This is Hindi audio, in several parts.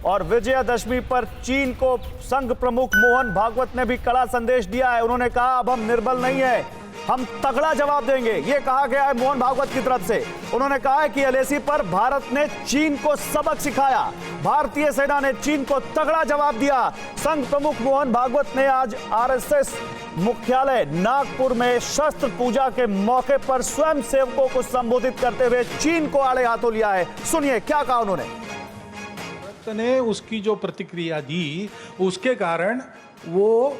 और विजयादशमी पर चीन को संघ प्रमुख मोहन भागवत ने भी कड़ा संदेश दिया है। उन्होंने कहा अब हम निर्बल नहीं है, हम तगड़ा जवाब देंगे, ये कहा गया है मोहन भागवत की तरफ से। उन्होंने कहा है कि एलएसी पर भारत ने चीन को सबक सिखाया, भारतीय सेना ने चीन को तगड़ा जवाब दिया। संघ प्रमुख मोहन भागवत ने आज आरएसएस मुख्यालय नागपुर में शस्त्र पूजा के मौके पर स्वयं सेवकों को संबोधित करते हुए चीन को आड़े हाथों लिया है। सुनिए क्या कहा उन्होंने। भारत ने उसकी जो प्रतिक्रिया दी उसके कारण वो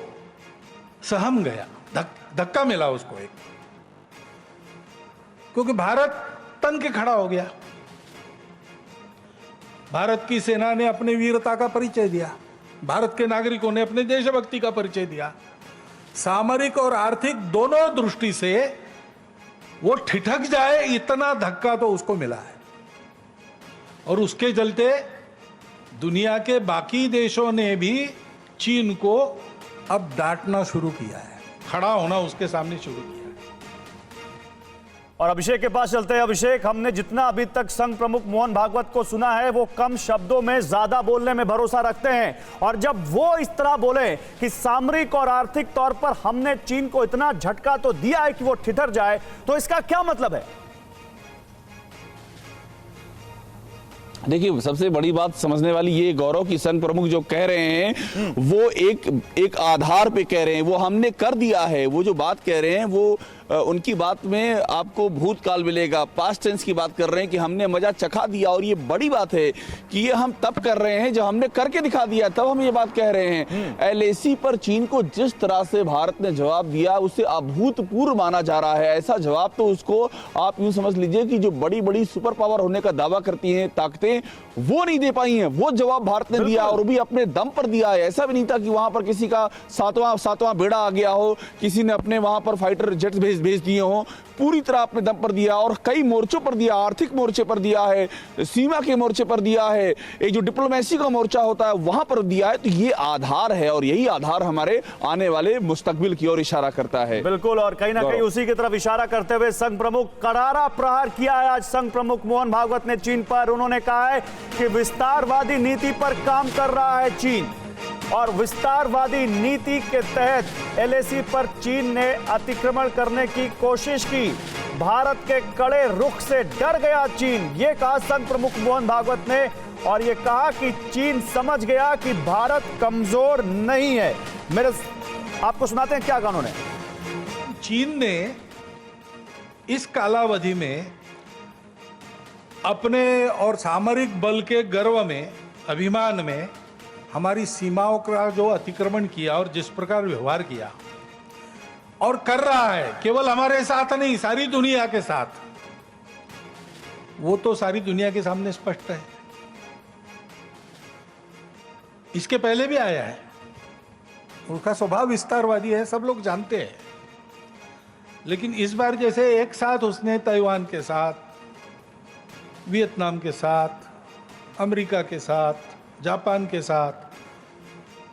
सहम गया, धक्का मिला उसको एक, क्योंकि भारत तन के खड़ा हो गया। भारत की सेना ने अपनी वीरता का परिचय दिया, भारत के नागरिकों ने अपने देशभक्ति का परिचय दिया। सामरिक और आर्थिक दोनों दृष्टि से वो ठिठक जाए इतना धक्का तो उसको मिला है, और उसके चलते दुनिया के बाकी देशों ने भी चीन को अब डांटना शुरू किया है, खड़ा होना उसके सामने शुरू किया है। और अभिषेक के पास चलते हैं। अभिषेक, हमने जितना अभी तक संघ प्रमुख मोहन भागवत को सुना है वो कम शब्दों में ज्यादा बोलने में भरोसा रखते हैं, और जब वो इस तरह बोले कि सामरिक और आर्थिक तौर पर हमने चीन को इतना झटका तो दिया है कि वो ठिठर जाए, तो इसका क्या मतलब है? देखिए, सबसे बड़ी बात समझने वाली ये गौरव की संघ प्रमुख जो कह रहे हैं वो एक आधार पे कह रहे हैं, वो हमने कर दिया है। वो जो बात कह रहे हैं वो उनकी बात में आपको भूतकाल मिलेगा, पास्ट टेंस की बात कर रहे हैं कि हमने मजा चखा दिया। और ये बड़ी बात है कि ये हम तब कर रहे हैं जब हमने करके दिखा दिया, तब हम ये बात कह रहे हैं। एलएसी पर चीन को जिस तरह से भारत ने जवाब दिया उसे अभूतपूर्व माना जा रहा है। ऐसा जवाब तो उसको आप यूं समझ लीजिए कि जो बड़ी बड़ी सुपर पावर होने का दावा करती हैं ताकतें, वो नहीं दे पाई हैं। वो जवाब भारत ने दिया और भी अपने दम पर दिया है। ऐसा भी नहीं था कि वहां पर किसी का सातवां बेड़ा आ गया हो, किसी ने अपने वहां पर फाइटर जेट्स भेज दिए हो। पूरी तरह अपने दम पर दिया और कई मोर्चों पर दिया, आर्थिक मोर्चे पर दिया है, सीमा के मोर्चे पर दिया है, एक जो डिप्लोमेसी का मोर्चा होता है वहां पर दिया है। तो ये आधार है और यही आधार हमारे आने वाले मुस्तकबिल की ओर इशारा करता है। बिल्कुल, और कहीं ना कहीं उसी की तरफ इशारा करते हुए संघ प्रमुख करारा प्रहार किया है आज संघ प्रमुख मोहन भागवत ने चीन पर। उन्होंने कहा है कि विस्तारवादी नीति पर काम कर रहा है चीन, और विस्तारवादी नीति के तहत एलएसी पर चीन ने अतिक्रमण करने की कोशिश की। भारत के कड़े रुख से डर गया चीन, ये कहा संघ प्रमुख मोहन भागवत ने, और ये कहा कि चीन समझ गया कि भारत कमजोर नहीं है। मेरे आपको सुनाते हैं क्या कहा उन्होंने। चीन ने इस कालावधि में अपने और सामरिक बल के गर्व में, अभिमान में हमारी सीमाओं का जो अतिक्रमण किया और जिस प्रकार व्यवहार किया और कर रहा है, केवल हमारे साथ नहीं सारी दुनिया के साथ, वो तो सारी दुनिया के सामने स्पष्ट है। इसके पहले भी आया है, उसका स्वभाव विस्तारवादी है, सब लोग जानते हैं। लेकिन इस बार जैसे एक साथ उसने ताइवान के साथ, वियतनाम के साथ, अमेरिका के साथ, जापान के साथ,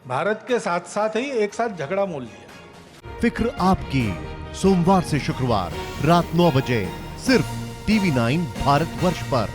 भारत के साथ साथ ही एक साथ झगड़ा मोल लिया। फिक्र आपकी, सोमवार से शुक्रवार रात 9 बजे सिर्फ टीवी 9 भारतवर्ष पर।